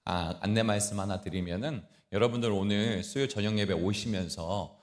안내 말씀 하나 드리면은 여러분들 오늘 수요 저녁 예배 오시면서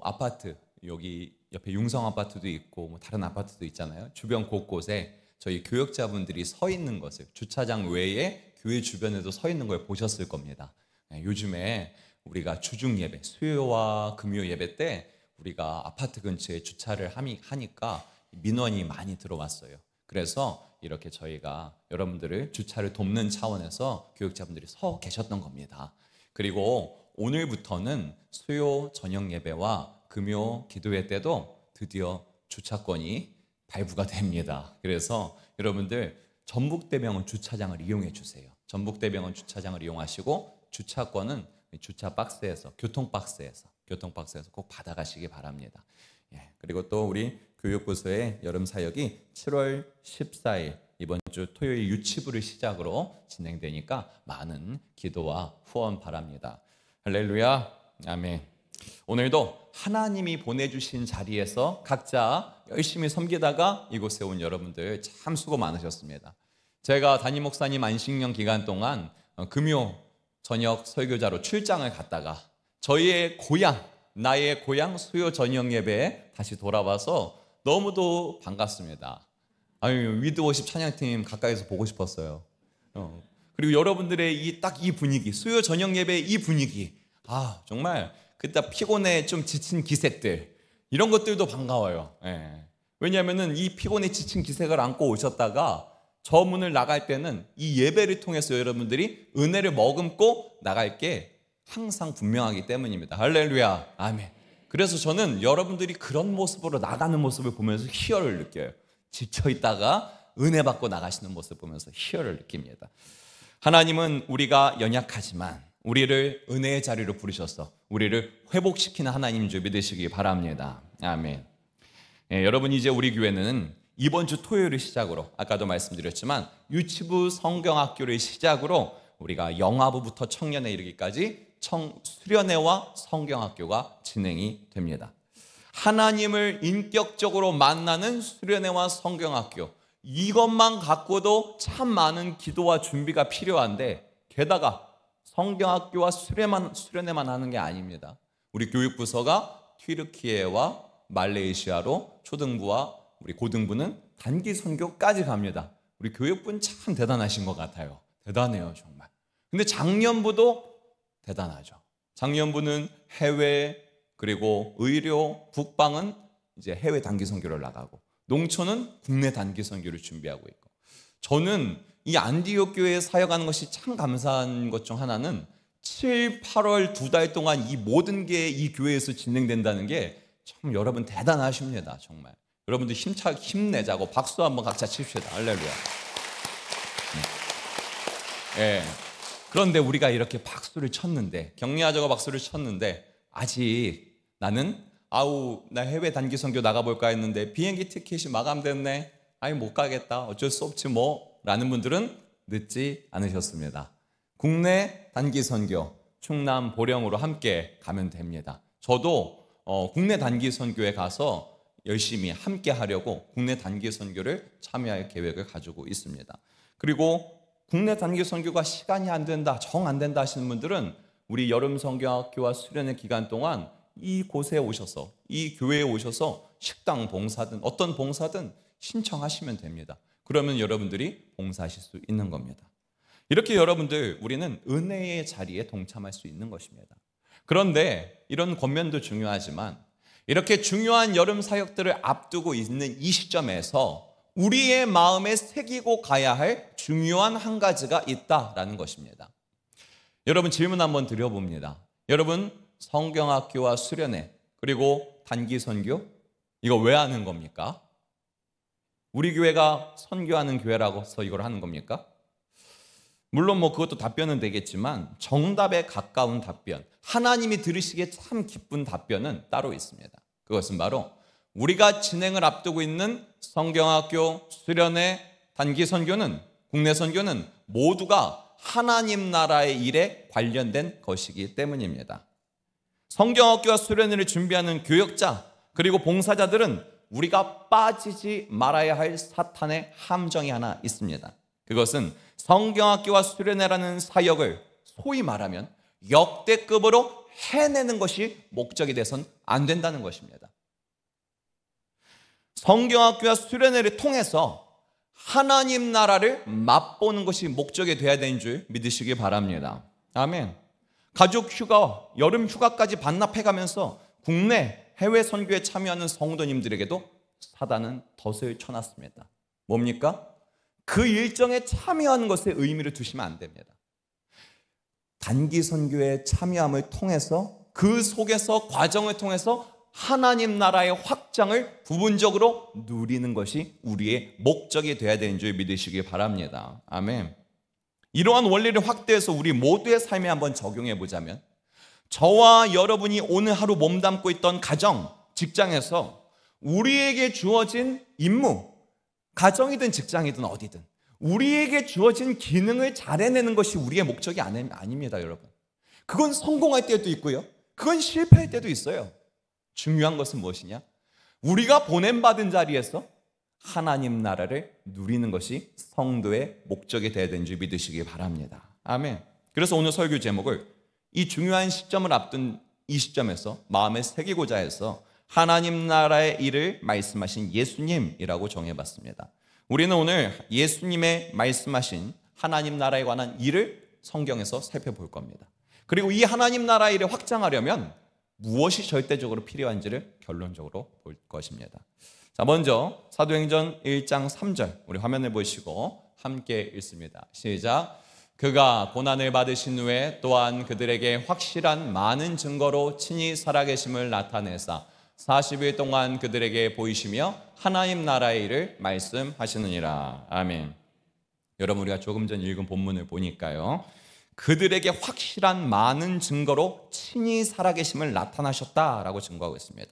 아파트 여기 옆에 융성 아파트도 있고 뭐 다른 아파트도 있잖아요. 주변 곳곳에 저희 교역자분들이 서 있는 것을 주차장 외에 교회 주변에도 서 있는 걸 보셨을 겁니다. 요즘에 우리가 주중 예배, 수요와 금요 예배 때 우리가 아파트 근처에 주차를 하니까 민원이 많이 들어왔어요. 그래서 이렇게 저희가 여러분들을 주차를 돕는 차원에서 교육자분들이 서 계셨던 겁니다. 그리고 오늘부터는 수요 저녁 예배와 금요 기도회 때도 드디어 주차권이 발부가 됩니다. 그래서 여러분들 전북대병원 주차장을 이용해 주세요. 전북대병원 주차장을 이용하시고 주차권은 주차 박스에서 교통박스에서 꼭 받아가시기 바랍니다. 그리고 또 우리 교육부서의 여름 사역이 7월 14일 이번 주 토요일 유치부를 시작으로 진행되니까 많은 기도와 후원 바랍니다. 할렐루야, 아멘. 오늘도 하나님이 보내주신 자리에서 각자 열심히 섬기다가 이곳에 온 여러분들 참 수고 많으셨습니다. 제가 담임 목사님 안식년 기간 동안 금요 저녁 설교자로 출장을 갔다가 저희의 고향, 나의 고향 수요 저녁 예배에 다시 돌아와서 너무도 반갑습니다. 위드워십 찬양팀 가까이서 보고 싶었어요. 그리고 여러분들의 딱 이 분위기, 수요 저녁 예배의 이 분위기, 정말 그때 피곤해 좀 지친 기색들, 이런 것들도 반가워요. 왜냐하면은 이 피곤해 지친 기색을 안고 오셨다가 저 문을 나갈 때는 이 예배를 통해서 여러분들이 은혜를 머금고 나갈 게 항상 분명하기 때문입니다. 할렐루야, 아멘. 그래서 저는 여러분들이 그런 모습으로 나가는 모습을 보면서 희열을 느껴요. 지쳐있다가 은혜 받고 나가시는 모습을 보면서 희열을 느낍니다. 하나님은 우리가 연약하지만 우리를 은혜의 자리로 부르셔서 우리를 회복시키는 하나님인 줄 믿으시기 바랍니다. 아멘. 여러분, 이제 우리 교회는 이번 주 토요일을 시작으로 아까도 말씀드렸지만 유치부 성경학교를 시작으로 우리가 영아부부터 청년에 이르기까지 수련회와 성경학교가 진행이 됩니다. 하나님을 인격적으로 만나는 수련회와 성경학교, 이것만 갖고도 참 많은 기도와 준비가 필요한데 게다가 성경학교와 수련회만 하는 게 아닙니다. 우리 교육부서가 튀르키예와 말레이시아로 초등부와 우리 고등부는 단기 선교까지 갑니다. 우리 교육부는 참 대단하신 것 같아요. 대단해요, 정말. 근데 작년부도 대단하죠. 작년부는 해외, 그리고 의료, 국방은 이제 해외 단기 선교를 나가고, 농촌은 국내 단기 선교를 준비하고 있고, 저는 이 안디옥 교회에 사역하는 것이 참 감사한 것 중 하나는 7, 8월 2달 동안 이 모든 게 이 교회에서 진행된다는 게 참 여러분 대단하십니다. 정말 여러분들 힘내자고 박수 한번 각자 칩시다. 할렐루야. 그런데 우리가 이렇게 박수를 쳤는데, 격려하자고 박수를 쳤는데 아직 나는 나 해외 단기 선교 나가볼까 했는데 비행기 티켓이 마감됐네, 못 가겠다, 어쩔 수 없지 뭐 라는 분들은 늦지 않으셨습니다. 국내 단기 선교 충남 보령으로 함께 가면 됩니다. 저도 국내 단기 선교에 가서 열심히 함께 하려고 국내 단기 선교를 참여할 계획을 가지고 있습니다. 그리고 국내 단기 선교가 시간이 안 된다, 정 안 된다 하시는 분들은 우리 여름 성경학교와 수련회 기간 동안 이곳에 오셔서, 이 교회에 오셔서 식당 봉사든 어떤 봉사든 신청하시면 됩니다. 그러면 여러분들이 봉사하실 수 있는 겁니다. 이렇게 여러분들, 우리는 은혜의 자리에 동참할 수 있는 것입니다. 그런데 이런 권면도 중요하지만 이렇게 중요한 여름 사역들을 앞두고 있는 이 시점에서 우리의 마음에 새기고 가야 할 중요한 한 가지가 있다라는 것입니다. 여러분, 질문 한번 드려봅니다. 여러분, 성경학교와 수련회 그리고 단기 선교, 이거 왜 하는 겁니까? 우리 교회가 선교하는 교회라고 해서 이걸 하는 겁니까? 물론 그것도 답변은 되겠지만 정답에 가까운 답변, 하나님이 들으시기에 참 기쁜 답변은 따로 있습니다. 그것은 바로 우리가 진행을 앞두고 있는 성경학교, 수련회, 단기 선교는, 국내 선교는 모두가 하나님 나라의 일에 관련된 것이기 때문입니다. 성경학교와 수련회를 준비하는 교역자 그리고 봉사자들은 우리가 빠지지 말아야 할 사탄의 함정이 하나 있습니다. 그것은 성경학교와 수련회라는 사역을 소위 말하면 역대급으로 해내는 것이 목적이 돼선 안 된다는 것입니다. 성경학교와 수련회를 통해서 하나님 나라를 맛보는 것이 목적이 되어야 되는 줄 믿으시기 바랍니다. 아멘. 가족 휴가, 여름 휴가까지 반납해가면서 국내 해외 선교에 참여하는 성도님들에게도 사단은 덫을 쳐놨습니다. 뭡니까? 그 일정에 참여하는 것에 의미를 두시면 안 됩니다. 단기 선교에 참여함을 통해서 그 속에서 과정을 통해서 하나님 나라의 확장을 부분적으로 누리는 것이 우리의 목적이 되어야 되는 줄 믿으시기 바랍니다. 아멘. 이러한 원리를 확대해서 우리 모두의 삶에 한번 적용해 보자면, 저와 여러분이 오늘 하루 몸담고 있던 가정, 직장에서 우리에게 주어진 임무, 가정이든 직장이든 어디든 우리에게 주어진 기능을 잘 해내는 것이 우리의 목적이 아닙니다, 여러분. 그건 성공할 때도 있고요, 그건 실패할 때도 있어요. 중요한 것은 무엇이냐? 우리가 보냄받은 자리에서 하나님 나라를 누리는 것이 성도의 목적이 되어야 되는 줄 믿으시기 바랍니다. 아멘. 그래서 오늘 설교 제목을 이 중요한 시점을 앞둔 이 시점에서 마음에 새기고자 해서 하나님 나라의 일을 말씀하신 예수님이라고 정해봤습니다. 우리는 오늘 예수님의 말씀하신 하나님 나라에 관한 일을 성경에서 살펴볼 겁니다. 그리고 이 하나님 나라 일을 확장하려면 무엇이 절대적으로 필요한지를 결론적으로 볼 것입니다. 자, 먼저 사도행전 1장 3절 우리 화면을 보시고 함께 읽습니다. 시작. 그가 고난을 받으신 후에 또한 그들에게 확실한 많은 증거로 친히 살아계심을 나타내사 40일 동안 그들에게 보이시며 하나님 나라의 일을 말씀하시느니라. 아멘. 여러분, 우리가 조금 전 읽은 본문을 보니까요, 그들에게 확실한 많은 증거로 친히 살아계심을 나타나셨다라고 증거하고 있습니다.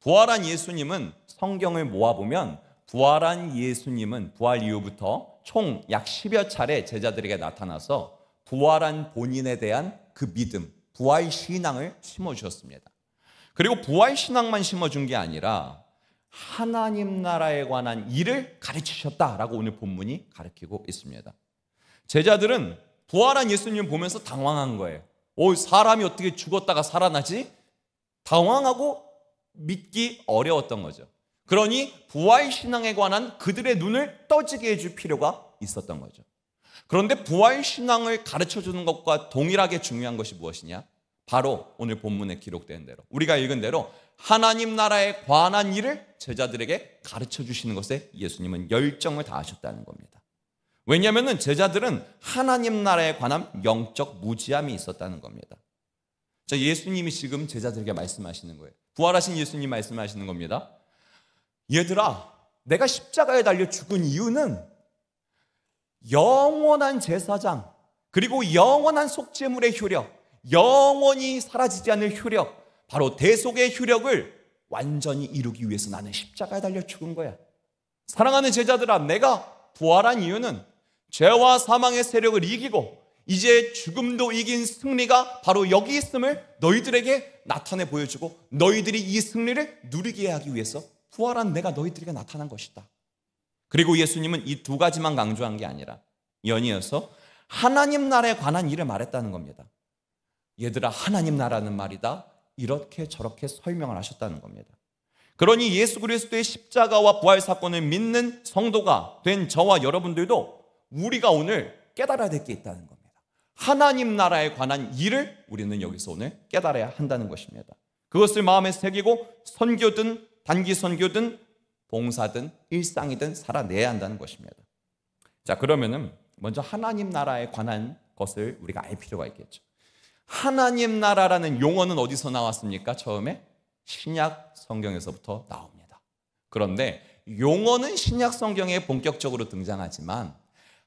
부활한 예수님은 성경을 모아보면 부활한 예수님은 부활 이후부터 총 약 10여 차례 제자들에게 나타나서 부활한 본인에 대한 그 믿음, 부활 신앙을 심어주셨습니다. 그리고 부활 신앙만 심어준 게 아니라 하나님 나라에 관한 일을 가르치셨다라고 오늘 본문이 가르치고 있습니다. 제자들은 부활한 예수님 보면서 당황한 거예요. 사람이 어떻게 죽었다가 살아나지? 당황하고 믿기 어려웠던 거죠. 그러니 부활 신앙에 관한 그들의 눈을 떠지게 해줄 필요가 있었던 거죠. 그런데 부활 신앙을 가르쳐주는 것과 동일하게 중요한 것이 무엇이냐? 바로 오늘 본문에 기록된 대로, 우리가 읽은 대로 하나님 나라에 관한 일을 제자들에게 가르쳐주시는 것에 예수님은 열정을 다하셨다는 겁니다. 왜냐하면 제자들은 하나님 나라에 관한 영적 무지함이 있었다는 겁니다. 자, 예수님이 지금 제자들에게 말씀하시는 거예요. 부활하신 예수님 말씀하시는 겁니다. 얘들아, 내가 십자가에 달려 죽은 이유는 영원한 제사장, 그리고 영원한 속죄물의 효력, 영원히 사라지지 않을 효력, 바로 대속의 효력을 완전히 이루기 위해서 나는 십자가에 달려 죽은 거야. 사랑하는 제자들아, 내가 부활한 이유는 죄와 사망의 세력을 이기고 이제 죽음도 이긴 승리가 바로 여기 있음을 너희들에게 나타내 보여주고 너희들이 이 승리를 누리게 하기 위해서 부활한 내가 너희들에게 나타난 것이다. 그리고 예수님은 이 두 가지만 강조한 게 아니라 연이어서 하나님 나라에 관한 일을 말했다는 겁니다. 얘들아, 하나님 나라는 말이다, 이렇게 저렇게 설명을 하셨다는 겁니다. 그러니 예수 그리스도의 십자가와 부활 사건을 믿는 성도가 된 저와 여러분들도 우리가 오늘 깨달아야 될 게 있다는 겁니다. 하나님 나라에 관한 일을 우리는 여기서 오늘 깨달아야 한다는 것입니다. 그것을 마음에 새기고 선교든 단기 선교든 봉사든 일상이든 살아내야 한다는 것입니다. 자, 그러면은 먼저 하나님 나라에 관한 것을 우리가 알 필요가 있겠죠. 하나님 나라라는 용어는 어디서 나왔습니까? 처음에 신약 성경에서부터 나옵니다. 그런데 용어는 신약 성경에 본격적으로 등장하지만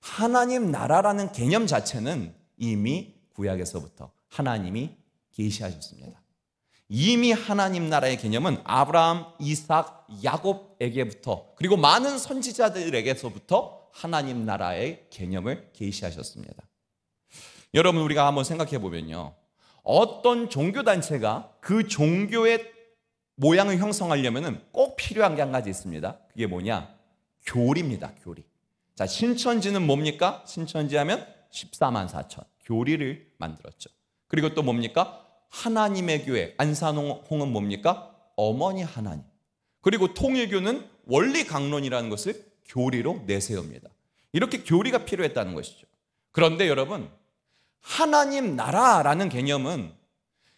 하나님 나라라는 개념 자체는 이미 구약에서부터 하나님이 계시하셨습니다. 이미 하나님 나라의 개념은 아브라함, 이삭, 야곱에게부터 그리고 많은 선지자들에게서부터 하나님 나라의 개념을 계시하셨습니다. 여러분, 우리가 한번 생각해 보면요, 어떤 종교단체가 그 종교의 모양을 형성하려면 꼭 필요한 게 한 가지 있습니다. 그게 뭐냐? 교리입니다. 교리. 자, 신천지는 뭡니까? 신천지 하면 14만 4천 교리를 만들었죠. 그리고 또 뭡니까? 하나님의 교회 안산홍은 뭡니까? 어머니 하나님. 그리고 통일교는 원리 강론이라는 것을 교리로 내세웁니다. 이렇게 교리가 필요했다는 것이죠. 그런데 여러분, 하나님 나라라는 개념은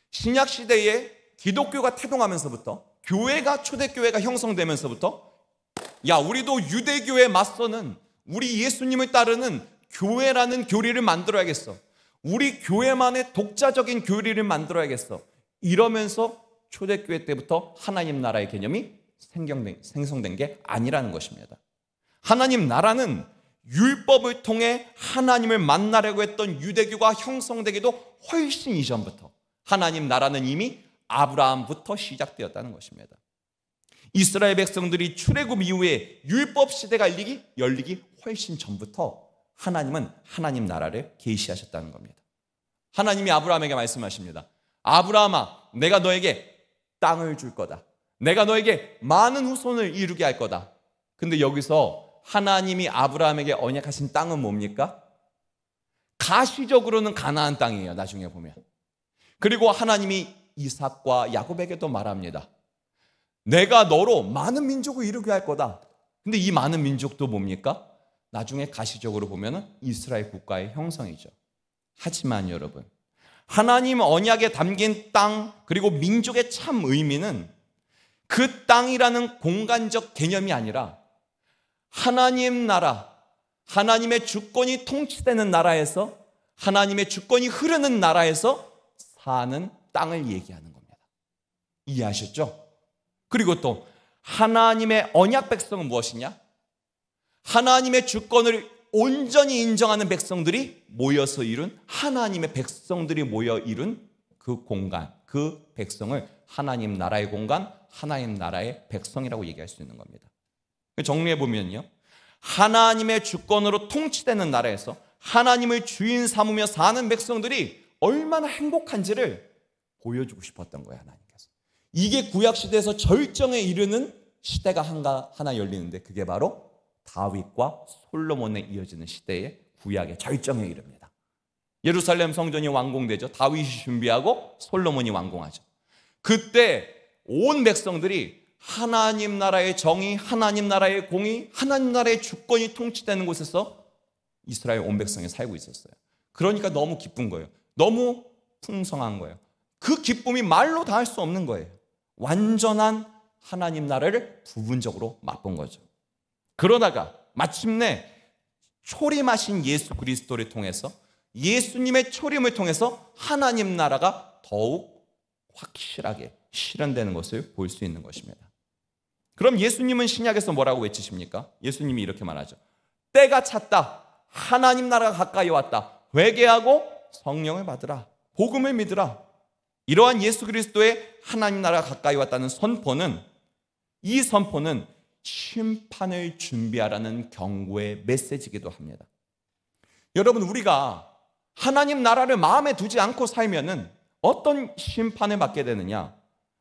신약 시대에 기독교가 태동하면서부터, 교회가 초대교회가 형성되면서부터, 야, 우리도 유대교에 맞서는, 우리 예수님을 따르는 교회라는 교리를 만들어야겠어, 우리 교회만의 독자적인 교리를 만들어야겠어, 이러면서 초대교회 때부터 하나님 나라의 개념이 생성된 게 아니라는 것입니다. 하나님 나라는 율법을 통해 하나님을 만나려고 했던 유대교가 형성되기도 훨씬 이전부터 하나님 나라는 이미 아브라함부터 시작되었다는 것입니다. 이스라엘 백성들이 출애굽 이후에 율법 시대가 열리기 훨씬 전부터 하나님은 하나님 나라를 계시하셨다는 겁니다. 하나님이 아브라함에게 말씀하십니다. 아브라함아, 내가 너에게 땅을 줄 거다. 내가 너에게 많은 후손을 이루게 할 거다. 근데 여기서 하나님이 아브라함에게 언약하신 땅은 뭡니까? 가시적으로는 가나안 땅이에요, 나중에 보면. 그리고 하나님이 이삭과 야곱에게도 말합니다. 내가 너로 많은 민족을 이루게 할 거다. 근데 이 많은 민족도 뭡니까? 나중에 가시적으로 보면 이스라엘 국가의 형성이죠. 하지만 여러분, 하나님 언약에 담긴 땅, 그리고 민족의 참 의미는 그 땅이라는 공간적 개념이 아니라 하나님 나라, 하나님의 주권이 통치되는 나라에서, 하나님의 주권이 흐르는 나라에서 사는 땅을 얘기하는 겁니다. 이해하셨죠? 그리고 또 하나님의 언약 백성은 무엇이냐? 하나님의 주권을 온전히 인정하는 백성들이 모여서 이룬, 하나님의 백성들이 모여 이룬 그 공간, 그 백성을 하나님 나라의 공간, 하나님 나라의 백성이라고 얘기할 수 있는 겁니다. 정리해 보면요, 하나님의 주권으로 통치되는 나라에서 하나님을 주인 삼으며 사는 백성들이 얼마나 행복한지를 보여주고 싶었던 거예요, 하나님께서. 이게 구약 시대에서 절정에 이르는 시대가 하나 열리는데, 그게 바로 다윗과 솔로몬에 이어지는 시대의 구약의 절정에 이릅니다. 예루살렘 성전이 완공되죠. 다윗이 준비하고 솔로몬이 완공하죠. 그때 온 백성들이 하나님 나라의 정의, 하나님 나라의 공의, 하나님 나라의 주권이 통치되는 곳에서 이스라엘 온 백성이 살고 있었어요. 그러니까 너무 기쁜 거예요. 너무 풍성한 거예요. 그 기쁨이 말로 다 할 수 없는 거예요. 완전한 하나님 나라를 부분적으로 맛본 거죠. 그러다가 마침내 초림하신 예수 그리스도를 통해서, 예수님의 초림을 통해서 하나님 나라가 더욱 확실하게 실현되는 것을 볼 수 있는 것입니다. 그럼 예수님은 신약에서 뭐라고 외치십니까? 예수님이 이렇게 말하죠. 때가 찼다. 하나님 나라가 가까이 왔다. 회개하고 성령을 받으라. 복음을 믿으라. 이러한 예수 그리스도의 하나님 나라가 가까이 왔다는 선포는, 이 선포는 심판을 준비하라는 경고의 메시지이기도 합니다. 여러분, 우리가 하나님 나라를 마음에 두지 않고 살면은 어떤 심판을 받게 되느냐?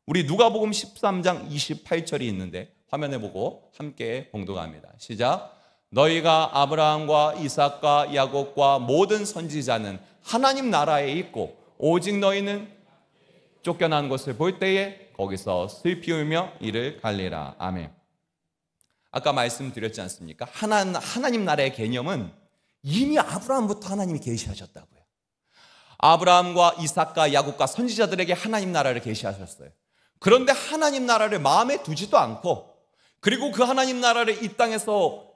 우리 누가복음 13장 28절이 있는데 화면에 보고 함께 봉독합니다. 시작. 너희가 아브라함과 이삭과 야곱과 모든 선지자는 하나님 나라에 있고 오직 너희는 쫓겨난 것을 볼 때에 거기서 슬피 울며 이를 갈리라. 아멘. 아까 말씀드렸지 않습니까? 하나님 나라의 개념은 이미 아브라함부터 하나님이 계시하셨다고요. 아브라함과 이삭과 야곱과 선지자들에게 하나님 나라를 계시하셨어요. 그런데 하나님 나라를 마음에 두지도 않고, 그리고 그 하나님 나라를 이 땅에서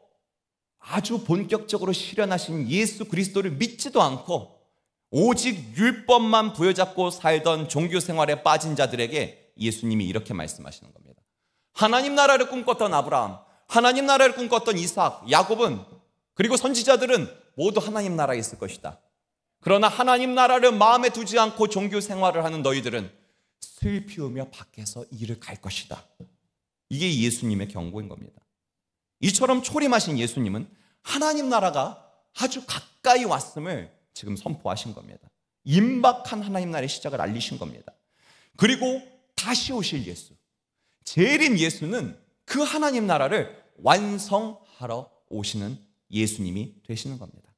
아주 본격적으로 실현하신 예수 그리스도를 믿지도 않고 오직 율법만 부여잡고 살던 종교 생활에 빠진 자들에게 예수님이 이렇게 말씀하시는 겁니다. 하나님 나라를 꿈꿨던 아브라함, 하나님 나라를 꿈꿨던 이삭, 야곱은, 그리고 선지자들은 모두 하나님 나라에 있을 것이다. 그러나 하나님 나라를 마음에 두지 않고 종교 생활을 하는 너희들은 슬피 울며 밖에서 이를 갈 것이다. 이게 예수님의 경고인 겁니다. 이처럼 초림하신 예수님은 하나님 나라가 아주 가까이 왔음을 지금 선포하신 겁니다. 임박한 하나님 나라의 시작을 알리신 겁니다. 그리고 다시 오실 예수, 재림 예수는 그 하나님 나라를 완성하러 오시는 예수님이 되시는 겁니다.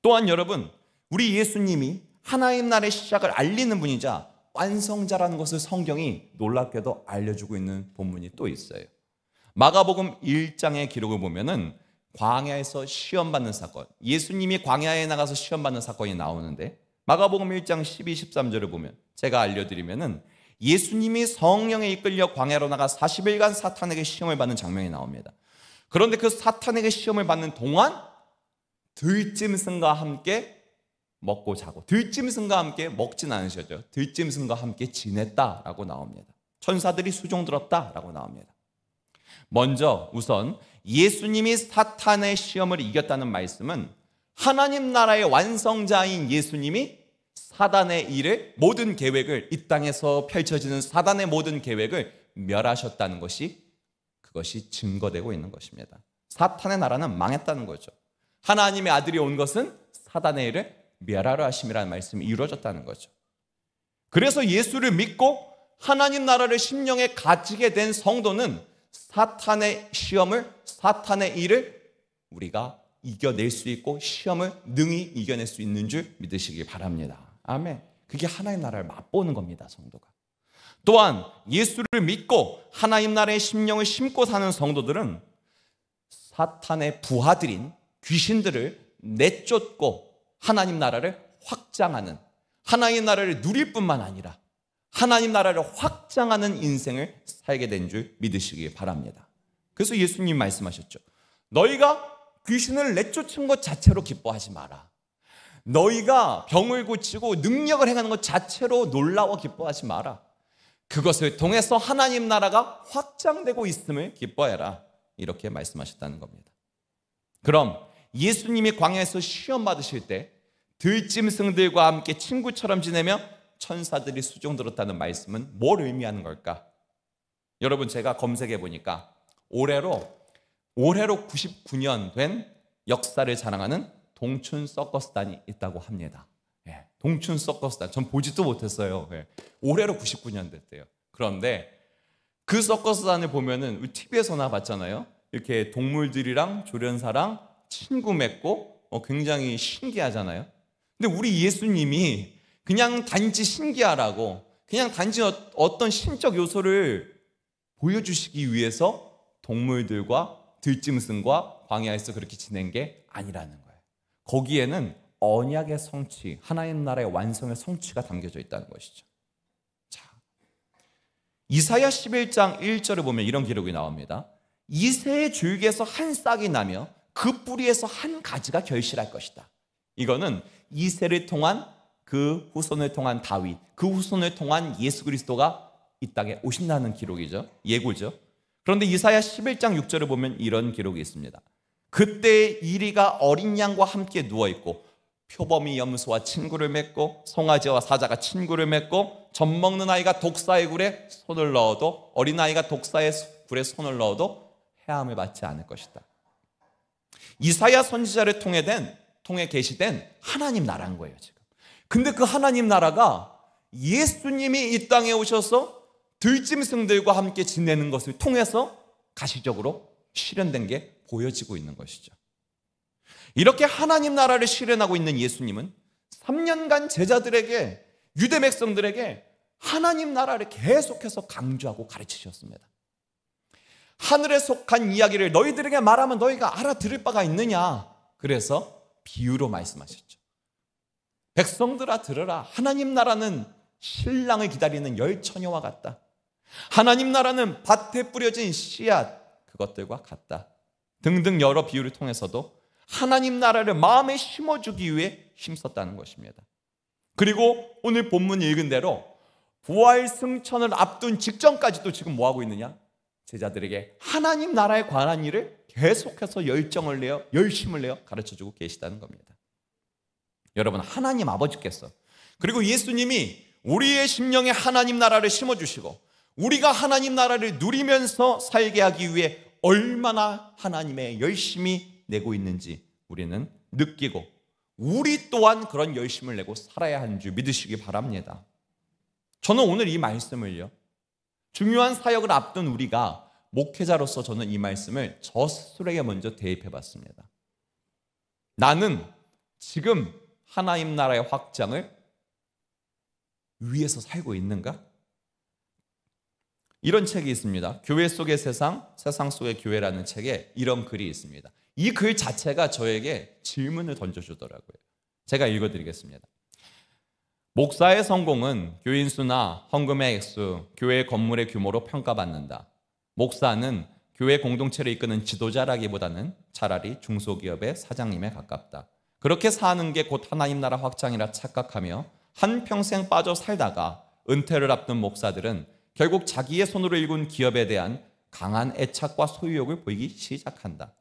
또한 여러분, 우리 예수님이 하나님 나라의 시작을 알리는 분이자 완성자라는 것을 성경이 놀랍게도 알려주고 있는 본문이 또 있어요. 마가복음 1장의 기록을 보면은 광야에서 시험받는 사건, 예수님이 광야에 나가서 시험받는 사건이 나오는데, 마가복음 1장 12, 13절을 보면 제가 알려드리면은 예수님이 성령에 이끌려 광야로 나가 40일간 사탄에게 시험을 받는 장면이 나옵니다. 그런데 그 사탄에게 시험을 받는 동안 들짐승과 함께 먹고 자고, 들짐승과 함께 먹진 않으셨죠. 들짐승과 함께 지냈다라고 나옵니다. 천사들이 수종들었다라고 나옵니다. 먼저 우선 예수님이 사탄의 시험을 이겼다는 말씀은 하나님 나라의 완성자인 예수님이 사단의 일을, 모든 계획을, 이 땅에서 펼쳐지는 사단의 모든 계획을 멸하셨다는 것이, 그것이 증거되고 있는 것입니다. 사탄의 나라는 망했다는 거죠. 하나님의 아들이 온 것은 사단의 일을 멸하려 하심이라는 말씀이 이루어졌다는 거죠. 그래서 예수를 믿고 하나님 나라를 심령에 가지게 된 성도는 사탄의 시험을, 사탄의 일을 우리가 이겨낼 수 있고 시험을 능히 이겨낼 수 있는 줄 믿으시기 바랍니다. 아멘. 그게 하나님 나라를 맛보는 겁니다, 성도가. 또한 예수를 믿고 하나님 나라의 심령을 심고 사는 성도들은 사탄의 부하들인 귀신들을 내쫓고 하나님 나라를 확장하는, 하나님 나라를 누릴 뿐만 아니라 하나님 나라를 확장하는 인생을 살게 된 줄 믿으시기 바랍니다. 그래서 예수님 말씀하셨죠. 너희가 귀신을 내쫓은 것 자체로 기뻐하지 마라. 너희가 병을 고치고 능력을 행하는 것 자체로 놀라워 기뻐하지 마라. 그것을 통해서 하나님 나라가 확장되고 있음을 기뻐해라. 이렇게 말씀하셨다는 겁니다. 그럼 예수님이 광야에서 시험 받으실 때 들짐승들과 함께 친구처럼 지내며 천사들이 수종들었다는 말씀은 뭘 의미하는 걸까? 여러분, 제가 검색해 보니까 올해로 99년 된 역사를 자랑하는 동춘 서커스단이 있다고 합니다. 동춘 서커스단, 전 보지도 못했어요. 올해로 99년 됐대요. 그런데 그 서커스단을 보면은 TV에서나 봤잖아요. 이렇게 동물들이랑 조련사랑 친구 맺고 굉장히 신기하잖아요. 근데 우리 예수님이 그냥 단지 신기하라고, 그냥 단지 어떤 신적 요소를 보여주시기 위해서 동물들과 들짐승과 광야에서 그렇게 지낸 게 아니라는 거예요. 거기에는 언약의 성취, 하나님 나라의 완성의 성취가 담겨져 있다는 것이죠. 자, 이사야 11장 1절을 보면 이런 기록이 나옵니다. 이새의 줄기에서 한 싹이 나며 그 뿌리에서 한 가지가 결실할 것이다. 이거는 이새를 통한, 그 후손을 통한 다윗, 그 후손을 통한 예수 그리스도가 이 땅에 오신다는 기록이죠. 예고죠. 그런데 이사야 11장 6절을 보면 이런 기록이 있습니다. 그때 이리가 어린 양과 함께 누워있고 표범이 염소와 친구를 맺고 송아지와 사자가 친구를 맺고 젖먹는 아이가 독사의 굴에 손을 넣어도, 어린아이가 독사의 굴에 손을 넣어도 해함을 받지 않을 것이다. 이사야 선지자를 통해 계시된 하나님 나라인 거예요, 지금. 근데 그 하나님 나라가 예수님이 이 땅에 오셔서 들짐승들과 함께 지내는 것을 통해서 가시적으로 실현된 게 보여지고 있는 것이죠. 이렇게 하나님 나라를 실현하고 있는 예수님은 3년간 제자들에게, 유대 백성들에게 하나님 나라를 계속해서 강조하고 가르치셨습니다. 하늘에 속한 이야기를 너희들에게 말하면 너희가 알아들을 바가 있느냐? 그래서 비유로 말씀하셨죠. 백성들아 들으라. 하나님 나라는 신랑을 기다리는 열 처녀와 같다. 하나님 나라는 밭에 뿌려진 씨앗, 그것들과 같다. 등등 여러 비유를 통해서도 하나님 나라를 마음에 심어주기 위해 힘썼다는 것입니다. 그리고 오늘 본문 읽은 대로 부활 승천을 앞둔 직전까지도 지금 뭐하고 있느냐? 제자들에게 하나님 나라에 관한 일을 계속해서 열정을 내어, 열심을 내어 가르쳐주고 계시다는 겁니다. 여러분, 하나님 아버지께서, 그리고 예수님이 우리의 심령에 하나님 나라를 심어주시고 우리가 하나님 나라를 누리면서 살게 하기 위해 얼마나 하나님의 열심히 내고 있는지 우리는 느끼고 우리 또한 그런 열심을 내고 살아야 하는 줄 믿으시기 바랍니다. 저는 오늘 이 말씀을요, 중요한 사역을 앞둔 우리가 목회자로서 저는 이 말씀을 저 스스로에게 먼저 대입해 봤습니다. 나는 지금 하나님 나라의 확장을 위해서 살고 있는가? 이런 책이 있습니다. 교회 속의 세상, 세상 속의 교회라는 책에 이런 글이 있습니다. 이 글 자체가 저에게 질문을 던져주더라고요. 제가 읽어드리겠습니다. 목사의 성공은 교인 수나 헌금의 액수, 교회 건물의 규모로 평가받는다. 목사는 교회 공동체를 이끄는 지도자라기보다는 차라리 중소기업의 사장님에 가깝다. 그렇게 사는 게 곧 하나님 나라 확장이라 착각하며 한평생 빠져 살다가 은퇴를 앞둔 목사들은 결국 자기의 손으로 일군 기업에 대한 강한 애착과 소유욕을 보이기 시작한다.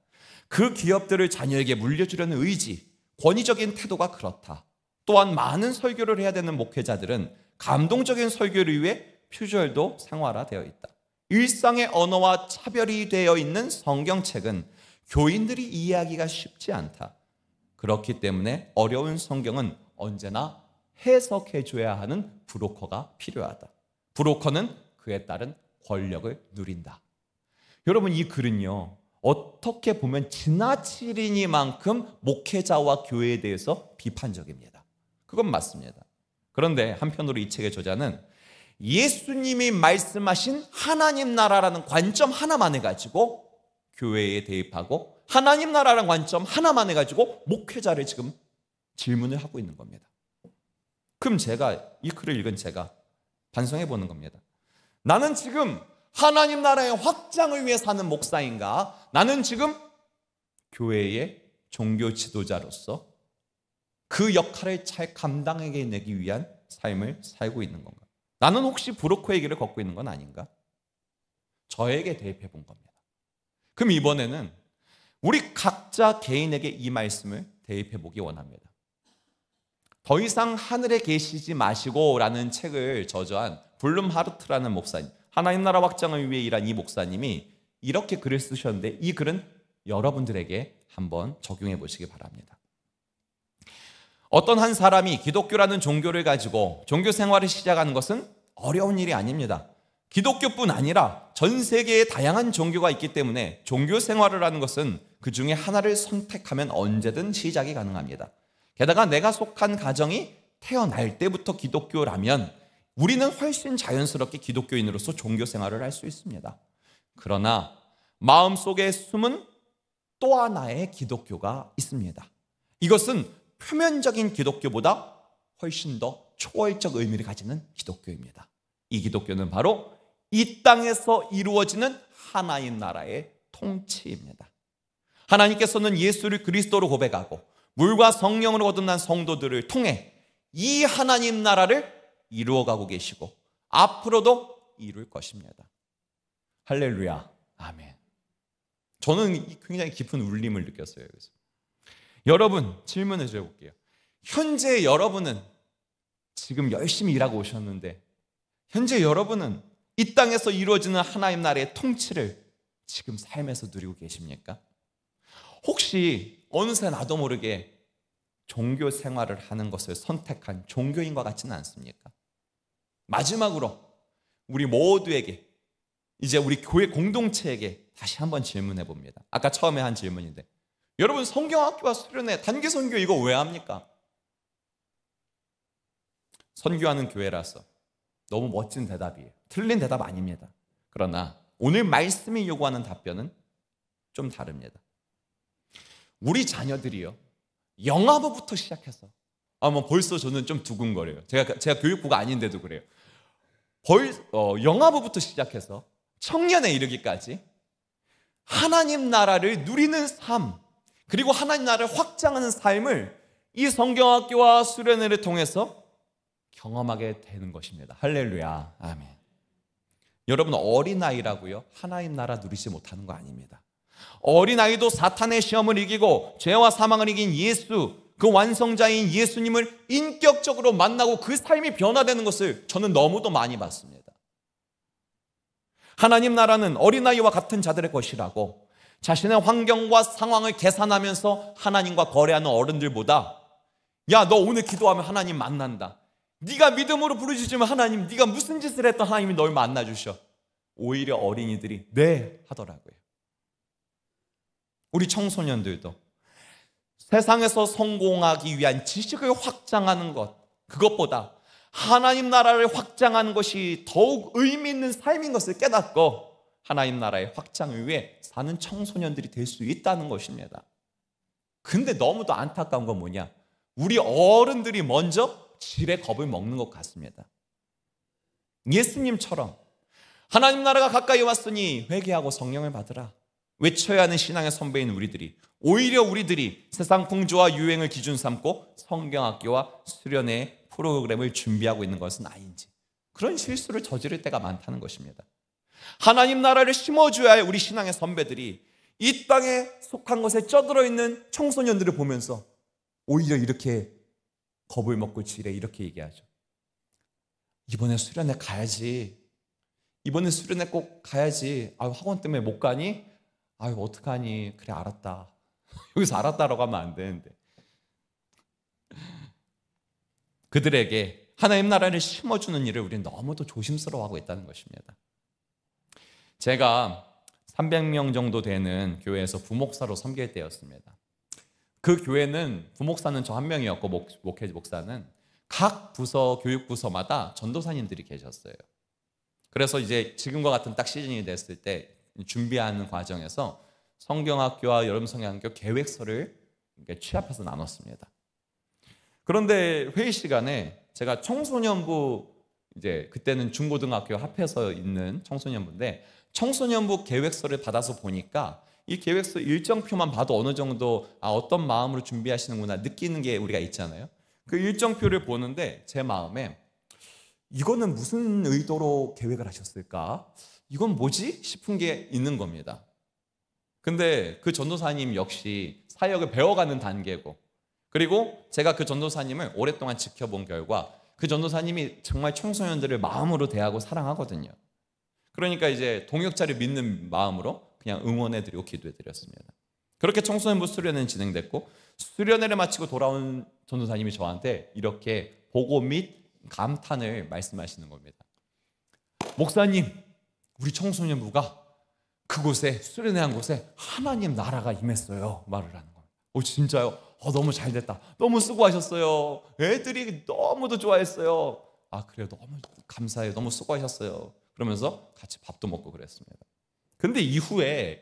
그 기업들을 자녀에게 물려주려는 의지, 권위적인 태도가 그렇다. 또한 많은 설교를 해야 되는 목회자들은 감동적인 설교를 위해 표절도 생활화되어 있다. 일상의 언어와 차별이 되어 있는 성경책은 교인들이 이해하기가 쉽지 않다. 그렇기 때문에 어려운 성경은 언제나 해석해줘야 하는 브로커가 필요하다. 브로커는 그에 따른 권력을 누린다. 여러분, 이 글은요, 어떻게 보면 지나치리니만큼 목회자와 교회에 대해서 비판적입니다. 그건 맞습니다. 그런데 한편으로 이 책의 저자는 예수님이 말씀하신 하나님 나라라는 관점 하나만 해가지고 교회에 대입하고 하나님 나라라는 관점 하나만 해가지고 목회자를 지금 질문을 하고 있는 겁니다. 그럼 제가 이 글을 읽은 제가 반성해 보는 겁니다. 나는 지금 하나님 나라의 확장을 위해 사는 목사인가? 나는 지금 교회의 종교 지도자로서 그 역할을 잘 감당해내기 위한 삶을 살고 있는 건가? 나는 혹시 브로커의 길을 걷고 있는 건 아닌가? 저에게 대입해 본 겁니다. 그럼 이번에는 우리 각자 개인에게 이 말씀을 대입해 보기 원합니다. 더 이상 하늘에 계시지 마시고 라는 책을 저자한 블룸하르트라는 목사님, 하나님 나라 확장을 위해 일한 이 목사님이 이렇게 글을 쓰셨는데 이 글은 여러분들에게 한번 적용해 보시기 바랍니다. 어떤 한 사람이 기독교라는 종교를 가지고 종교 생활을 시작하는 것은 어려운 일이 아닙니다. 기독교뿐 아니라 전 세계에 다양한 종교가 있기 때문에 종교 생활을 하는 것은 그 중에 하나를 선택하면 언제든 시작이 가능합니다. 게다가 내가 속한 가정이 태어날 때부터 기독교라면 우리는 훨씬 자연스럽게 기독교인으로서 종교 생활을 할 수 있습니다. 그러나 마음속에 숨은 또 하나의 기독교가 있습니다. 이것은 표면적인 기독교보다 훨씬 더 초월적 의미를 가지는 기독교입니다. 이 기독교는 바로 이 땅에서 이루어지는 하나님 나라의 통치입니다. 하나님께서는 예수를 그리스도로 고백하고 물과 성령으로 거듭난 성도들을 통해 이 하나님 나라를 이루어가고 계시고 앞으로도 이룰 것입니다. 할렐루야, 아멘. 저는 굉장히 깊은 울림을 느꼈어요. 그래서 여러분, 질문을 드려볼게요. 현재 여러분은 지금 열심히 일하고 오셨는데 현재 여러분은 이 땅에서 이루어지는 하나님 나라의 통치를 지금 삶에서 누리고 계십니까? 혹시 어느새 나도 모르게 종교 생활을 하는 것을 선택한 종교인과 같지는 않습니까? 마지막으로 우리 모두에게, 이제 우리 교회 공동체에게 다시 한번 질문해 봅니다. 아까 처음에 한 질문인데, 여러분 성경학교와 수련회 단기 선교 이거 왜 합니까? 선교하는 교회라서 너무 멋진 대답이에요. 틀린 대답 아닙니다. 그러나 오늘 말씀이 요구하는 답변은 좀 다릅니다. 우리 자녀들이요, 영아부부터 시작해서 벌써 저는 좀 두근거려요. 제가 교육부가 아닌데도 그래요. 영아부부터 시작해서 청년에 이르기까지 하나님 나라를 누리는 삶, 그리고 하나님 나라를 확장하는 삶을 이 성경학교와 수련회를 통해서 경험하게 되는 것입니다. 할렐루야, 아멘. 여러분, 어린아이라고요 하나님 나라 누리지 못하는 거 아닙니다. 어린아이도 사탄의 시험을 이기고 죄와 사망을 이긴 예수, 그 완성자인 예수님을 인격적으로 만나고 그 삶이 변화되는 것을 저는 너무도 많이 봤습니다. 하나님 나라는 어린아이와 같은 자들의 것이라고 자신의 환경과 상황을 계산하면서 하나님과 거래하는 어른들보다, 야, 너 오늘 기도하면 하나님 만난다, 네가 믿음으로 부르짖으면 하나님, 네가 무슨 짓을 했던 하나님이 널 만나주셔, 오히려 어린이들이 네 하더라고요. 우리 청소년들도 세상에서 성공하기 위한 지식을 확장하는 것, 그것보다 하나님 나라를 확장하는 것이 더욱 의미 있는 삶인 것을 깨닫고 하나님 나라의 확장을 위해 사는 청소년들이 될 수 있다는 것입니다. 근데 너무도 안타까운 건 뭐냐? 우리 어른들이 먼저 질의 겁을 먹는 것 같습니다. 예수님처럼 하나님 나라가 가까이 왔으니 회개하고 성령을 받으라 외쳐야 하는 신앙의 선배인 우리들이 오히려 우리들이 세상 풍조와 유행을 기준 삼고 성경학교와 수련회 프로그램을 준비하고 있는 것은 아닌지 그런 실수를 저지를 때가 많다는 것입니다. 하나님 나라를 심어줘야 할 우리 신앙의 선배들이 이 땅에 속한 것에 쩌들어 있는 청소년들을 보면서 오히려 이렇게 겁을 먹고 지레 이렇게 얘기하죠. 이번에 수련회 가야지. 이번에 수련회 꼭 가야지. 아유, 학원 때문에 못 가니? 아유, 어떡하니? 그래, 알았다. 여기서 알았다라고 하면 안 되는데. 그들에게 하나님 나라를 심어주는 일을 우리는 너무도 조심스러워하고 있다는 것입니다. 제가 300명 정도 되는 교회에서 부목사로 섬길 때였습니다. 그 교회는 부목사는 저 한 명이었고 목사는 각 부서 교육부서마다 전도사님들이 계셨어요. 그래서 이제 지금과 같은 딱 시즌이 됐을 때 준비하는 과정에서 성경학교와 여름성경학교 계획서를 취합해서 나눴습니다. 그런데 회의 시간에 제가 청소년부 이제 그때는 중고등학교 합해서 있는 청소년부인데 청소년부 계획서를 받아서 보니까 이 계획서 일정표만 봐도 어느 정도 어떤 마음으로 준비하시는구나 느끼는 게 우리가 있잖아요. 그 일정표를 보는데 제 마음에 이거는 무슨 의도로 계획을 하셨을까? 이건 뭐지? 싶은 게 있는 겁니다. 근데 그 전도사님 역시 사역을 배워가는 단계고 그리고 제가 그 전도사님을 오랫동안 지켜본 결과 그 전도사님이 정말 청소년들을 마음으로 대하고 사랑하거든요. 그러니까 이제 동역자를 믿는 마음으로 그냥 응원해드리고 기도해드렸습니다. 그렇게 청소년부 수련회는 진행됐고 수련회를 마치고 돌아온 전도사님이 저한테 이렇게 보고 및 감탄을 말씀하시는 겁니다. 목사님, 우리 청소년부가 그곳에 수련회 한 곳에 하나님 나라가 임했어요. 말을 하는 겁니다. 진짜요? 너무 잘 됐다. 너무 수고하셨어요. 애들이 너무도 좋아했어요. 그래요. 너무 감사해요. 너무 수고하셨어요. 그러면서 같이 밥도 먹고 그랬습니다. 근데 이후에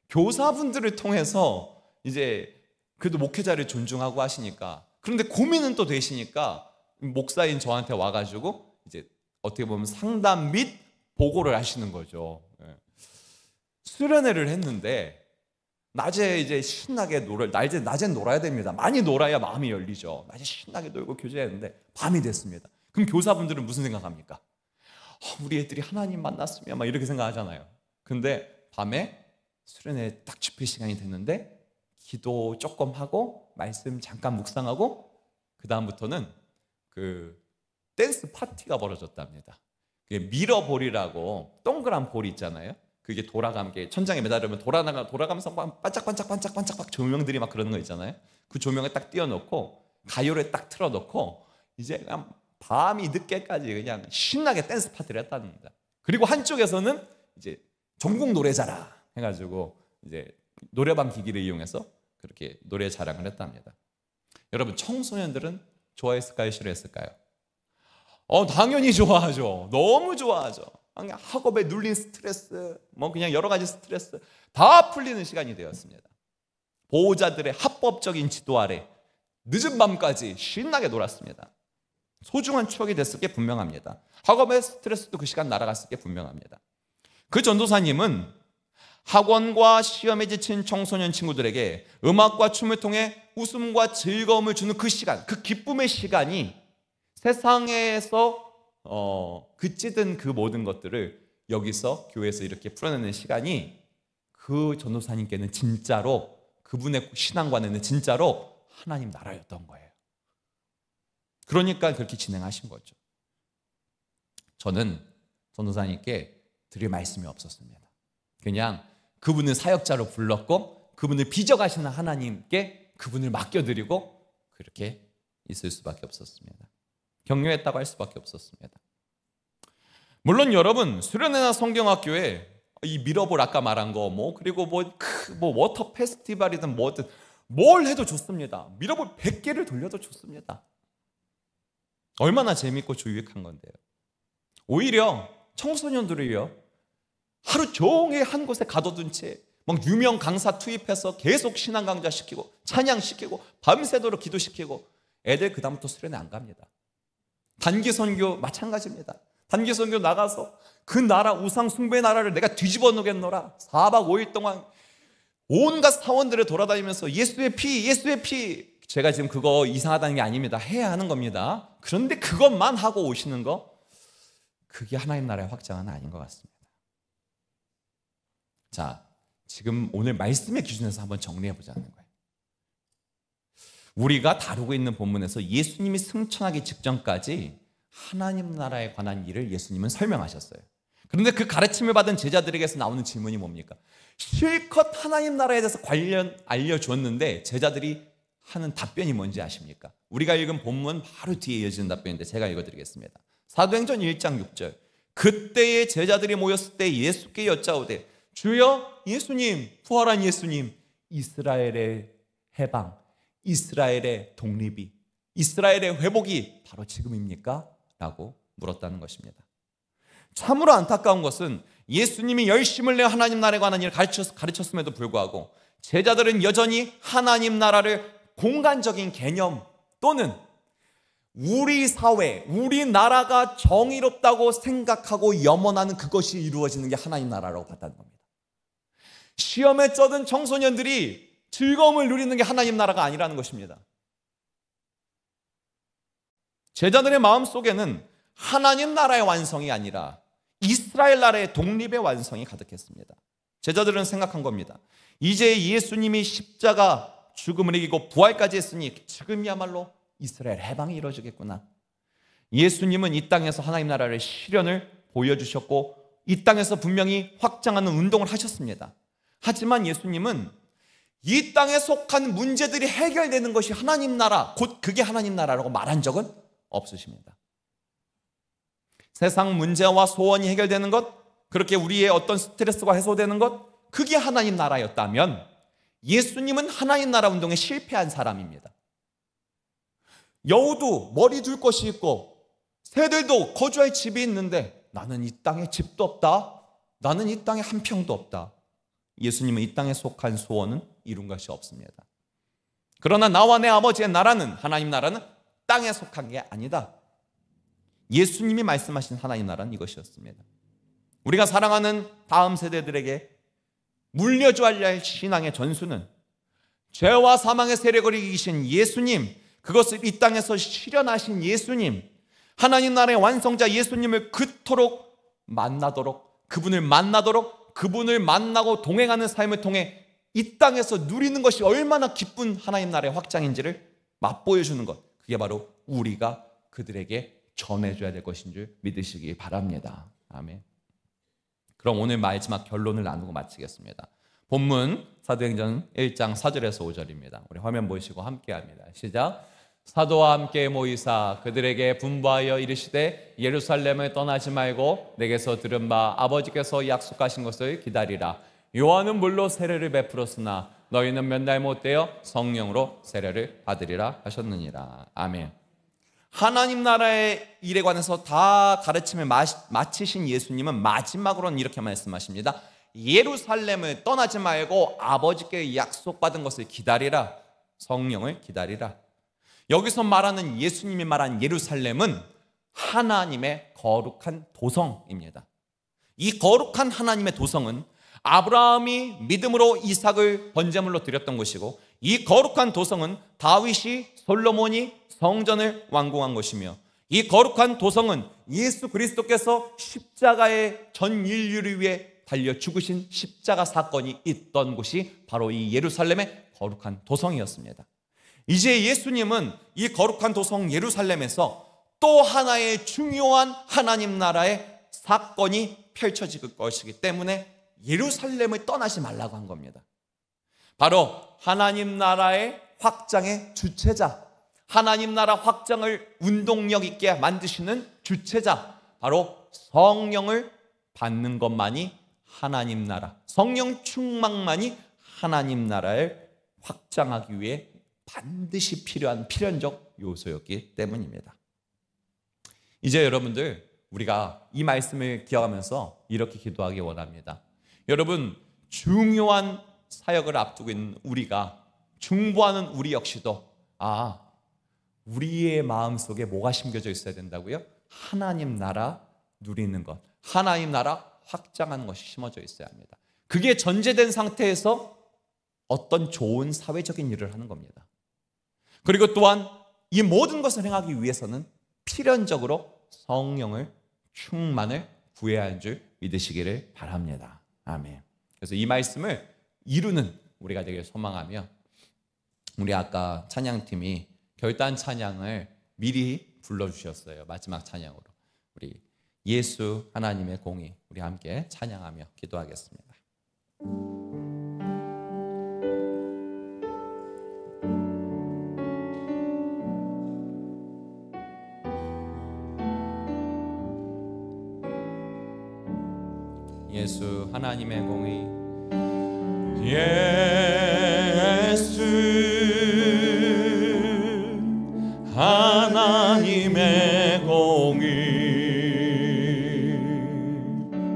교사분들을 통해서 이제 그래도 목회자를 존중하고 하시니까 그런데 고민은 또 되시니까 목사인 저한테 와가지고 이제 어떻게 보면 상담 및 보고를 하시는 거죠. 수련회를 했는데 낮에 이제 신나게 낮엔 놀아야 됩니다. 많이 놀아야 마음이 열리죠. 낮에 신나게 놀고 교제했는데 밤이 됐습니다. 그럼 교사분들은 무슨 생각합니까? 우리 애들이 하나님 만났으면 막 이렇게 생각하잖아요. 근데 밤에 수련회 딱 집회 시간이 됐는데 기도 조금 하고 말씀 잠깐 묵상하고 그 다음부터는 그 댄스 파티가 벌어졌답니다. 그게 미러볼이라고 동그란 볼이 있잖아요. 그게 돌아가면 천장에 매달으면 돌아가면서 막 반짝반짝 조명들이 막 그러는 거 있잖아요. 그 조명에 딱 띄워놓고 가요를 딱 틀어놓고 이제 그냥 밤이 늦게까지 그냥 신나게 댄스 파티를 했다는 겁니다. 그리고 한쪽에서는 이제 전국 노래자랑 해가지고 이제 노래방 기기를 이용해서 그렇게 노래 자랑을 했답니다. 여러분 청소년들은 좋아했을까요? 싫어했을까요? 당연히 좋아하죠. 너무 좋아하죠. 그냥 학업에 눌린 스트레스, 그냥 여러 가지 스트레스 다 풀리는 시간이 되었습니다. 보호자들의 합법적인 지도 아래 늦은 밤까지 신나게 놀았습니다. 소중한 추억이 됐을 게 분명합니다. 학업의 스트레스도 그 시간 날아갔을 게 분명합니다. 그 전도사님은 학원과 시험에 지친 청소년 친구들에게 음악과 춤을 통해 웃음과 즐거움을 주는 그 시간, 그 기쁨의 시간이 세상에서 찌든 그 모든 것들을 여기서 교회에서 이렇게 풀어내는 시간이 그 전도사님께는 진짜로 그분의 신앙관에는 진짜로 하나님 나라였던 거예요. 그러니까 그렇게 진행하신 거죠. 저는 전도사님께 드릴 말씀이 없었습니다. 그냥 그분을 사역자로 불렀고 그분을 빚어가시는 하나님께 그분을 맡겨드리고 그렇게 있을 수밖에 없었습니다. 격려했다고 할 수밖에 없었습니다. 물론 여러분, 수련회나 성경학교에 이 미러볼 아까 말한 거 그리고 워터 페스티벌이든 뭐든 뭘 해도 좋습니다. 미러볼 100개를 돌려도 좋습니다. 얼마나 재밌고 유익한 건데요. 오히려 청소년들이요, 하루 종일 한 곳에 가둬둔 채 유명 강사 투입해서 계속 신앙 강좌 시키고 찬양시키고 밤새도록 기도시키고 애들 그다음부터 수련회 안 갑니다. 단기 선교 마찬가지입니다. 단기 선교 나가서 그 나라 우상 숭배 나라를 내가 뒤집어 놓겠노라 4박 5일 동안 온갖 사원들을 돌아다니면서 예수의 피, 예수의 피. 제가 지금 그거 이상하다는 게 아닙니다. 해야 하는 겁니다. 그런데 그것만 하고 오시는 거, 그게 하나님 나라의 확장은 아닌 것 같습니다. 자, 지금 오늘 말씀의 기준에서 한번 정리해 보자는 거예요. 우리가 다루고 있는 본문에서 예수님이 승천하기 직전까지 하나님 나라에 관한 일을 예수님은 설명하셨어요. 그런데 그 가르침을 받은 제자들에게서 나오는 질문이 뭡니까? 실컷 하나님 나라에 대해서 관련 알려주었는데 제자들이 하는 답변이 뭔지 아십니까? 우리가 읽은 본문 바로 뒤에 이어지는 답변인데 제가 읽어드리겠습니다. 사도행전 1장 6절. 그때의 제자들이 모였을 때 예수께 여짜오되 주여, 예수님, 부활한 예수님, 이스라엘의 해방, 이스라엘의 독립이, 이스라엘의 회복이 바로 지금입니까? 라고 물었다는 것입니다. 참으로 안타까운 것은 예수님이 열심을 내어 하나님 나라에 관한 일을 가르쳤음에도 불구하고 제자들은 여전히 하나님 나라를 공간적인 개념 또는 우리 사회, 우리나라가 정의롭다고 생각하고 염원하는 그것이 이루어지는 게 하나님 나라라고 봤다는 겁니다. 시험에 쩌든 청소년들이 즐거움을 누리는 게 하나님 나라가 아니라는 것입니다. 제자들의 마음속에는 하나님 나라의 완성이 아니라 이스라엘 나라의 독립의 완성이 가득했습니다. 제자들은 생각한 겁니다. 이제 예수님이 십자가 죽음을 이기고 부활까지 했으니 지금이야말로 이스라엘 해방이 이루어지겠구나. 예수님은 이 땅에서 하나님 나라의 실현을 보여주셨고 이 땅에서 분명히 확장하는 운동을 하셨습니다. 하지만 예수님은 이 땅에 속한 문제들이 해결되는 것이 하나님 나라, 곧 그게 하나님 나라라고 말한 적은 없으십니다. 세상 문제와 소원이 해결되는 것, 그렇게 우리의 어떤 스트레스가 해소되는 것, 그게 하나님 나라였다면 예수님은 하나님 나라 운동에 실패한 사람입니다. 여우도 머리 둘 것이 있고 새들도 거주할 집이 있는데 나는 이 땅에 집도 없다. 나는 이 땅에 한 평도 없다. 예수님은 이 땅에 속한 소원은 이룬 것이 없습니다. 그러나 나와 내 아버지의 나라는, 하나님 나라는 땅에 속한 게 아니다. 예수님이 말씀하신 하나님 나라는 이것이었습니다. 우리가 사랑하는 다음 세대들에게 물려줘야 할 신앙의 전수는 죄와 사망의 세력을 이기신 예수님, 그것을 이 땅에서 실현하신 예수님, 하나님 나라의 완성자 예수님을 그토록 만나도록, 그분을 만나고 동행하는 삶을 통해 이 땅에서 누리는 것이 얼마나 기쁜 하나님 나라의 확장인지를 맛보여주는 것, 그게 바로 우리가 그들에게 전해줘야 될 것인 줄 믿으시기 바랍니다. 아멘. 그럼 오늘 마지막 결론을 나누고 마치겠습니다. 본문 사도행전 1장 4절에서 5절입니다. 우리 화면 보시고 함께합니다. 시작. 사도와 함께 모이사 그들에게 분부하여 이르시되 예루살렘을 떠나지 말고 내게서 들은 바 아버지께서 약속하신 것을 기다리라. 요한은 물로 세례를 베풀었으나 너희는 몇 날 못 되어 성령으로 세례를 받으리라 하셨느니라. 아멘. 하나님 나라의 일에 관해서 다 가르침을 마치신 예수님은 마지막으로는 이렇게 말씀하십니다. 예루살렘을 떠나지 말고 아버지께 약속받은 것을 기다리라. 성령을 기다리라. 여기서 말하는 예수님이 말한 예루살렘은 하나님의 거룩한 도성입니다. 이 거룩한 하나님의 도성은 아브라함이 믿음으로 이삭을 번제물로 드렸던 것이고, 이 거룩한 도성은 다윗이, 솔로몬이 성전을 완공한 것이며, 이 거룩한 도성은 예수 그리스도께서 십자가의 전 인류를 위해 달려 죽으신 십자가 사건이 있던 곳이 바로 이 예루살렘의 거룩한 도성이었습니다. 이제 예수님은 이 거룩한 도성 예루살렘에서 또 하나의 중요한 하나님 나라의 사건이 펼쳐질 것이기 때문에 예루살렘을 떠나지 말라고 한 겁니다. 바로 하나님 나라의 확장의 주체자, 하나님 나라 확장을 운동력 있게 만드시는 주체자, 바로 성령을 받는 것만이 하나님 나라, 성령 충만만이 하나님 나라를 확장하기 위해 반드시 필요한 필연적 요소였기 때문입니다. 이제 여러분들, 우리가 이 말씀을 기억하면서 이렇게 기도하기 원합니다. 여러분, 중요한 사역을 앞두고 있는 우리가, 중보하는 우리 역시도 우리의 마음속에 뭐가 심겨져 있어야 된다고요? 하나님 나라 누리는 것, 하나님 나라 확장하는 것이 심어져 있어야 합니다. 그게 전제된 상태에서 어떤 좋은 사회적인 일을 하는 겁니다. 그리고 또한 이 모든 것을 행하기 위해서는 필연적으로 성령을 충만을 구해야 할 줄 믿으시기를 바랍니다. 아멘. 그래서 이 말씀을 이루는 우리가 되길 소망하며, 우리 아까 찬양팀이 결단 찬양을 미리 불러주셨어요. 마지막 찬양으로 우리 예수 하나님의 공의, 우리 함께 찬양하며 기도하겠습니다. 예수 하나님의 공의, 예수 하나님의 공의,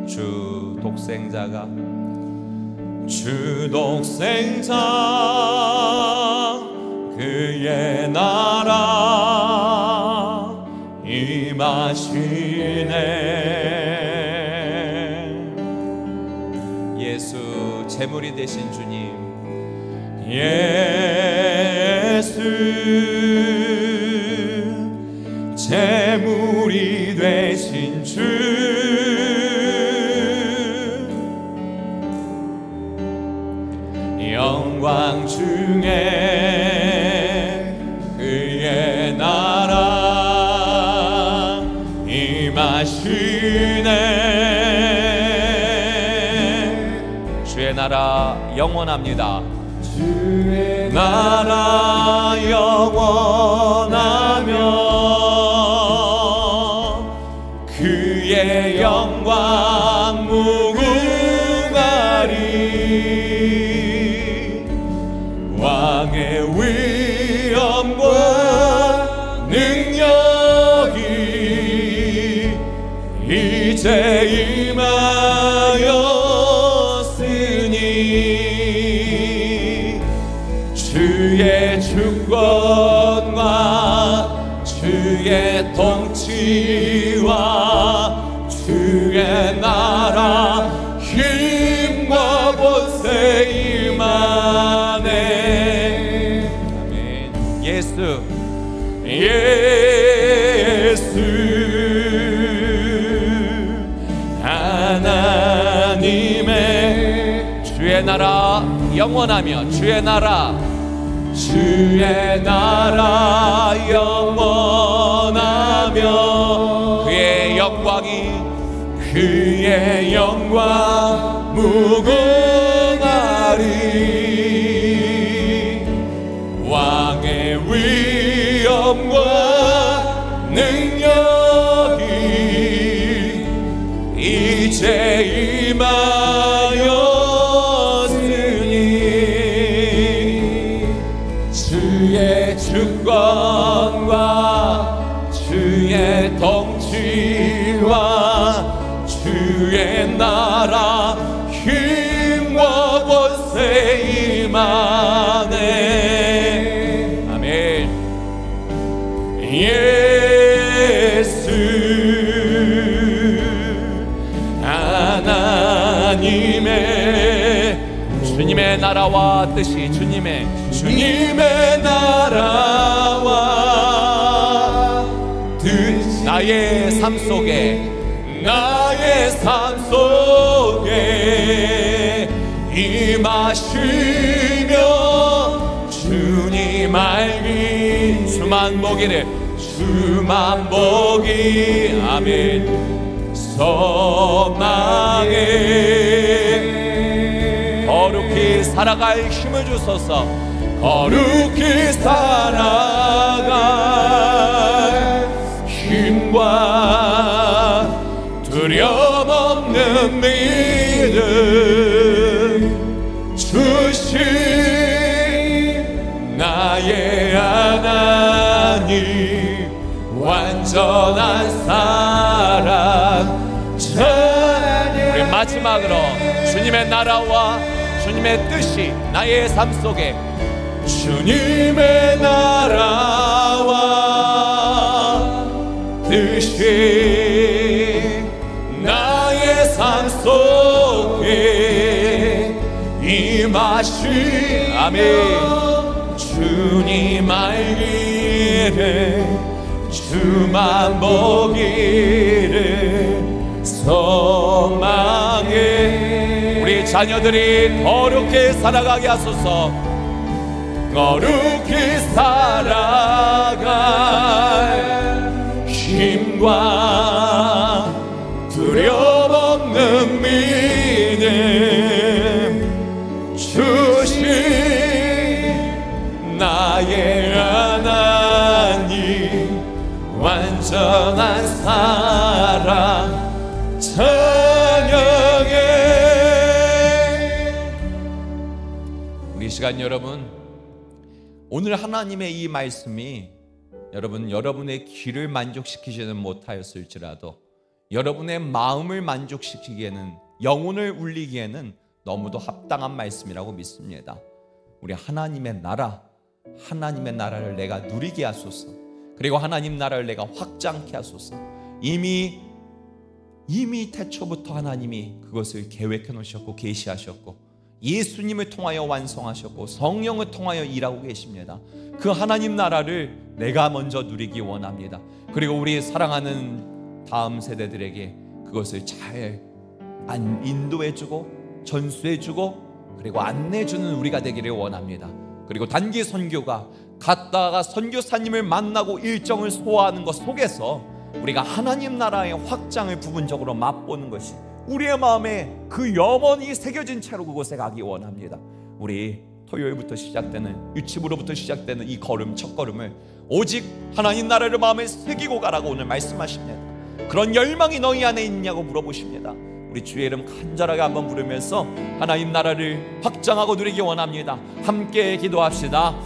주 독생자가 그의 나라 임하시네. 예수 제물이 되신 주님, 예수 제물이 되신 주, 영광 중에 그의 나라 임하시네. 주의 나라 영원합니다. 주의 나라 영원하며 그의 영광 무궁하리. 왕의 위엄과 능력이 이제 임하였으니 주의 주권과 주의 통치와 주의 나라 힘과 권세 임하네. 아멘. 예수 하나님의 주의 나라 영원하며 주의 나라 영원하며 그의 영광 무궁하리. 왕의 위엄과 능력이 이제 임하였으니 주의 주권과 주의 통치와 주의 나라 힘과 권세 임하네. 아멘. 예수 하나님의 주님의 나라와 뜻이 주님의 나라와 뜻 나의 삶 속에 임하시며 주님 알기 주만 보기 아멘 소망에 거룩히 살아갈 힘을 주소서. 거룩히 살아갈 힘과 두려움없는 믿음 주신 나의 하나님, 완전한 사랑. 우리 마지막으로 주님의 나라와 주님의 뜻이 나의 삶 속에, 주님의 나라와 뜻이 나의 삶 속에 임하시. 아멘. 주님 알기를 주만 보기를 소망해. 우리 자녀들이 거룩히 살아가게 하소서. 거룩히 살아갈 힘과 두려움 없는 믿음 주신 나의 하나님, 완전한 사랑 찬양해. 우리 시간 여러분, 오늘 하나님의 이 말씀이 여러분의 귀를 만족시키지는 못하였을지라도 여러분의 마음을 만족시키기에는, 영혼을 울리기에는 너무도 합당한 말씀이라고 믿습니다. 우리 하나님의 나라를 내가 누리게 하소서. 그리고 하나님 나라를 내가 확장케 하소서. 이미 태초부터 하나님이 그것을 계획해 놓으셨고 계시하셨고, 예수님을 통하여 완성하셨고 성령을 통하여 일하고 계십니다. 그 하나님 나라를 내가 먼저 누리기 원합니다. 그리고 우리 사랑하는 다음 세대들에게 그것을 잘 인도해주고 전수해주고 그리고 안내해주는 우리가 되기를 원합니다. 그리고 단기 선교가 갔다가 선교사님을 만나고 일정을 소화하는 것 속에서 우리가 하나님 나라의 확장을 부분적으로 맛보는 것이 우리의 마음에 그 염원이 새겨진 채로 그곳에 가기 원합니다. 우리 토요일부터 시작되는, 유치부로부터 시작되는 이 걸음, 첫 걸음을 오직 하나님 나라를 마음에 새기고 가라고 오늘 말씀하십니다. 그런 열망이 너희 안에 있냐고 물어보십니다. 우리 주의 이름 간절하게 한번 부르면서 하나님 나라를 확장하고 누리기 원합니다. 함께 기도합시다.